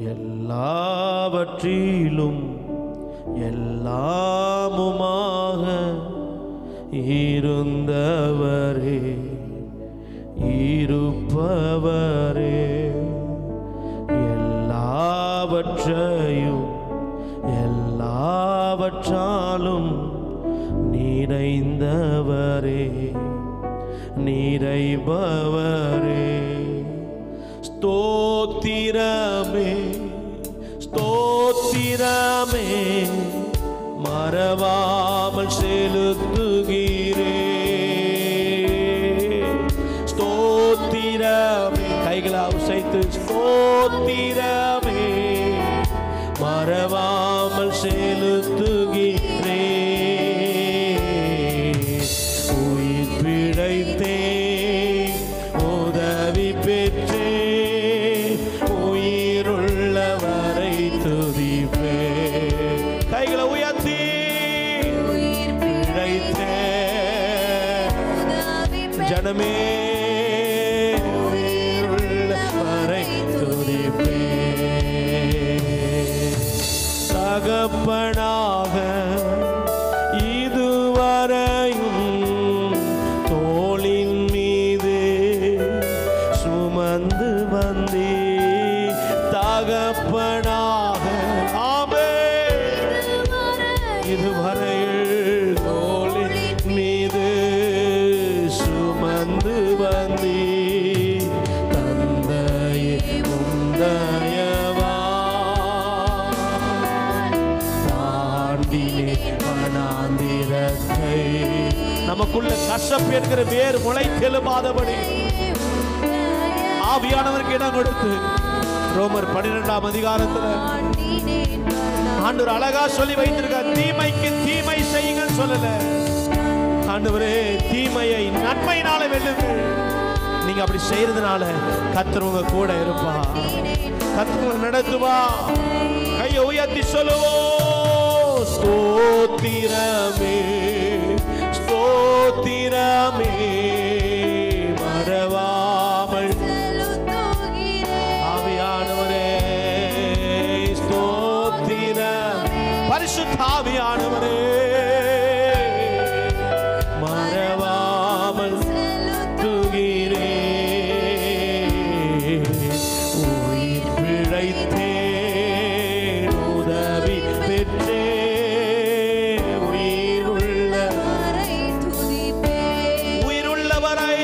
எல்லாவற்றிலும் எல்லாமுமாக இருந்தவரே, இருப்பவரே, எல்லாவற்றையும் எல்லாவற்றாலும் நிறைந்தவரே, நிறைபவரே. ஸ்தோத்திரமே ஸ்தோத்திரமே மறவாமல் செலுத்துகிறே. ஸ்தோத்திரமே, கைகளை உசைத்து ஸ்தோத்திரமே மறவாமல் செலுத்துகிறே. உயிர் பிழைத்தே உதவி பெற்றே உயிருள்ளவரை துதிப்பே. கைகளை உயர்த்தி பிழைத்தே ஜனமே உயிருள்ளவரை துதிப்பே. தகப்பனாக இதுவரையும் தோளின் மீது சுமந்து வந்தே. தகப்பனாக ஆமென் இதுவரையில் தோளின் மீது சுமந்து வந்தே. தந்தையே உந்தயவா தாண்டினே வனாந்திரத்தை. நமக்குள்ள கசப்பு என்கிற வேறு முளை தெலுமாதபடி ஆவியானவருக்கு இடம் கொடுத்து ரோமர் 12ஆம் அதிகாரத்துல ஆண்டவர் அழகா சொல்லி வைத்திருக்கார். தீமைக்கு தீமை செய்யுங்கள் சொல்லல. ஆண்டவரே தீமையை நன்மையினால வெல்லுங்கள். நீங்க அப்படி செய்யறதுனால கர்த்தர் உங்க கூட இருப்பா, கர்த்தர் நடத்துவா. கையை உயர்த்தி சொல்லுவோம் ஸ்தோத்திரமே ஸ்தோத்திரமே மறவாமல். ஆவியானவரே ஸ்தோத்திரம், பரிசுத்த ஆவியானவரே மறவாமல் துகிறே. உயிர் பிழைத்தே உதவி பெற்றே உயிருள்ளவரை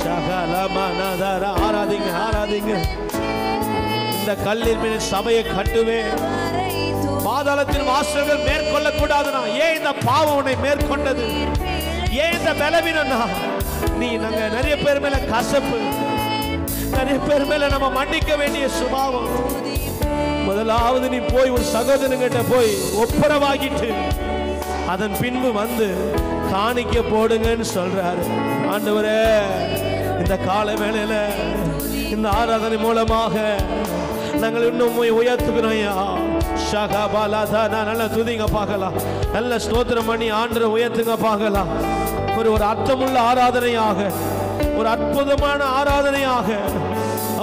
சகலமனதர. ஆராதிங்க ஆராதிங்க. இந்த கல்லின் மேல் சபையை கட்டுவேன், பாதாளத்தின் வாசல்கள் மேற்கொள்ள கூடாதுனா. ஏன் இந்த பாவம் உன்னை மேற்கொண்டது? ஏன் இந்த பலவீனம்னா நீ நாங்க நிறைய பேர் மேல கசப்பு, நிறைய பேர் மேல நம்ம மன்னிக்க வேண்டிய சுபாவம். முதலாவது நீ போய் ஒரு சகோதரங்கிட்ட போய் ஒப்புரவாகிட்டு அதன் பின்பு வந்து காணிக்க போடுங்கன்னு சொல்றாரு. ஆண்டவரே இந்த கால வேளையில இந்த ஆராதனை மூலமாக நாங்கள் இன்னும் உயர்த்துக்கிறோம். நல்ல துதிங்க பார்க்கலாம், நல்ல ஸ்தோத்திரம் பண்ணி ஆண்டவரை உயர்த்துங்க பார்க்கலாம். ஒரு அர்த்தமுள்ள ஆராதனையாக, ஒரு அற்புதமான ஆராதனையாக.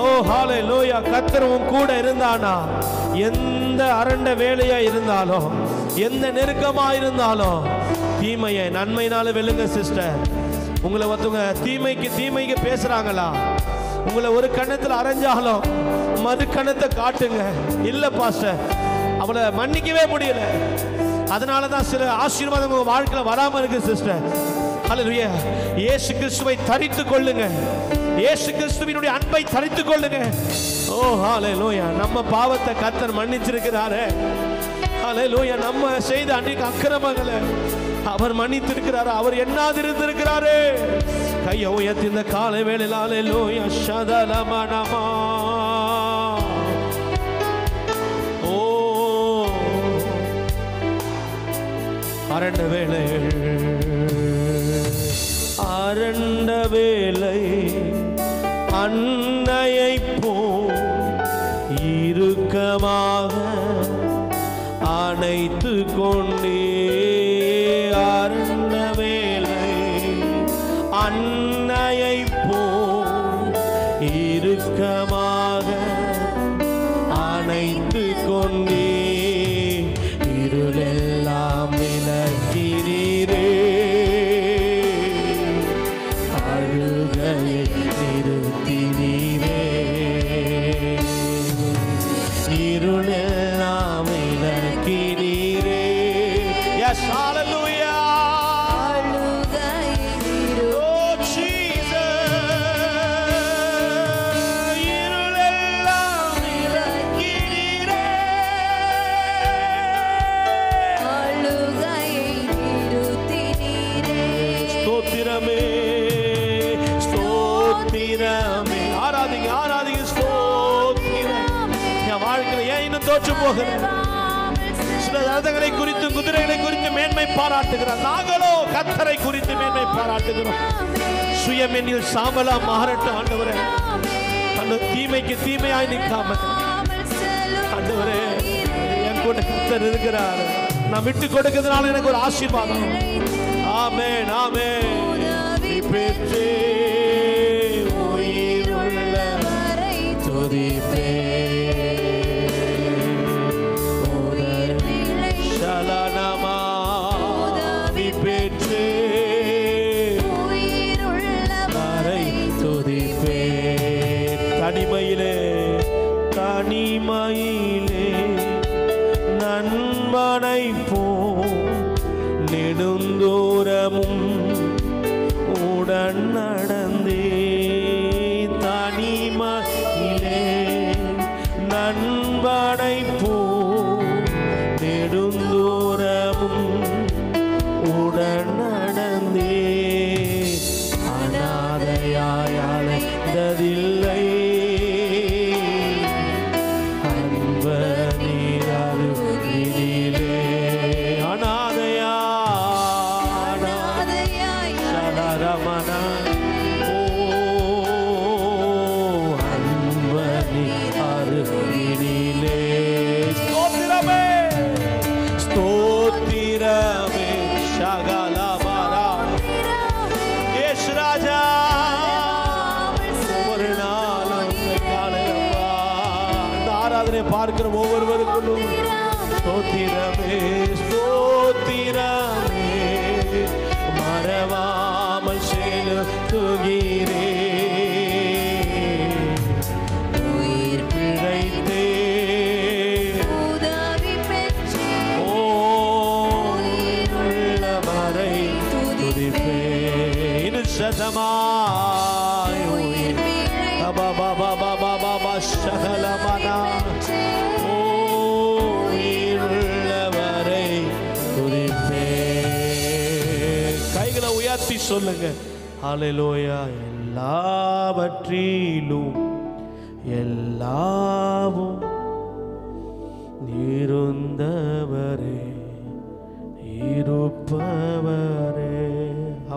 ஓ ஹல்லேலூயா. கர்த்தர் உன் கூட இருந்தானா எந்த அரண்ட வேலையா இருந்தாலும், எந்த நெருக்கமா இருந்தாலும் தீமையை நன்மையினால வெல்லுங்க. சிஸ்டர், உங்களை ஒருத்தவங்க தீமைக்கு பேசுறாங்களா, உங்களை ஒரு கண்ணத்தில் அரைஞ்சாலும் மறு கண்ணத்தை காட்டுங்க. இல்ல பாஸ்டர் அவளை மன்னிக்கவே முடியல, அதனாலதான் சில ஆசீர்வாதம் உங்க வாழ்க்கையில வராம இருக்கு. சிஸ்டர் ஹல்லேலூயா. இயேசு கிறிஸ்துவை தரித்துக் கொள்ளுங்க, இயேசு கிறிஸ்துவினுடைய அன்பை தரித்துக் கொள்ளுங்க. ஓ ஹல்லேலூயா. நம்ம பாவத்தை கர்த்தர் மன்னிச்சிருக்கிறாரு. ஹல்லேலூயா. நம்ம செய்த அன்றைக்கு அக்கிரமங்களை அவர் மன்னித்திருக்கிறாரு, அவர் எண்ணாதிருந்திருக்கிறாரு. கையை உயர்த்தி இந்த காலை வேளையில் ஹல்லேலூயா ஷதலமனமா. ஓ அரண்ட வேளை, அரண்ட வேளை அன்னையை போல் இறுக்கமாக அணைத்து கொண்டே. அரண்ட வேளை அன்னையை போல் இறுக்கமாக அணைத்து கொண்டே இருளெல்லாம் விலக்கினீரே அழுகையை நிறுத்தினீரே இருளெல்லாம் விலக்கினீரே. Yes, hallelujah. Oh Jesus, இருளெல்லாம் விலக்கினீரே ஸ்தோத்திரமே ஸ்தோத்திரமே. ஆராதிங்க ஆராதிங்க ஸ்தோத்திரம். என் வாழ்க்கையில ஏன் இன்னும் தோற்று போகிறேன்? சில ரதங்களை குறித்து குதிரைகளை குறித்து மேன்மை பாராட்டுகிறார். நாங்களோ கர்த்தரை குறித்து மேன்மை பாராட்டுகிறோம். சுயமெனில் சாம்பலா மாறட்டும் ஆண்டவரே. அந்த தீமைக்கு தீமையாய் நிற்காம ஆண்டவரே என் கூட கர்த்தர் இருக்கிறார். நான் விட்டு கொடுக்கிறதுனால எனக்கு ஒரு ஆசீர்வாதம். ஆமென் ஆமென். பெற்றே உயிருள்ள துதிப்பே சலனமா பெற்றே வரை துதிப்பே. தனிமையிலே தனிமையிலே நண்பனை போ நெடுந்தூரமும் உடன் நடந்தே. தனிமையிலே நண்பனை போ நெடுந்தூரமும் உடன் நடந்தே. அநாதையாய் அழைத்ததில்லை அன்பனீர் அருகினிலே. அநாதையாய் சலரமணா ஓ அன்பனீர் அருகினிலே. ஸ்தோத்திரமே ஸ்தோத்திரமே சகலமரா. இயேசு ராஜா ஒரு நாளும் காலையப்பா இந்த ஆராதனை பார்க்கிற ஒவ்வொருவருக்குள்ளும் ஸ்தோத்திரமே ஸ்தோத்திரமே மறவாமல் செலுத்துகிறே. உயிர் பிழைத்தே உள்ளவரை துதிப்பே. சதமாய் உயிர் சகலமனா உயிருள்ளவரை துதிப்பே. கைகளை உயர்த்தி சொல்லுங்க ஹல்லேலூயா. எல்லாவற்றிலும் எல்லாவும் இருந்தவரே இருப்பவரே.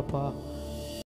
அப்பா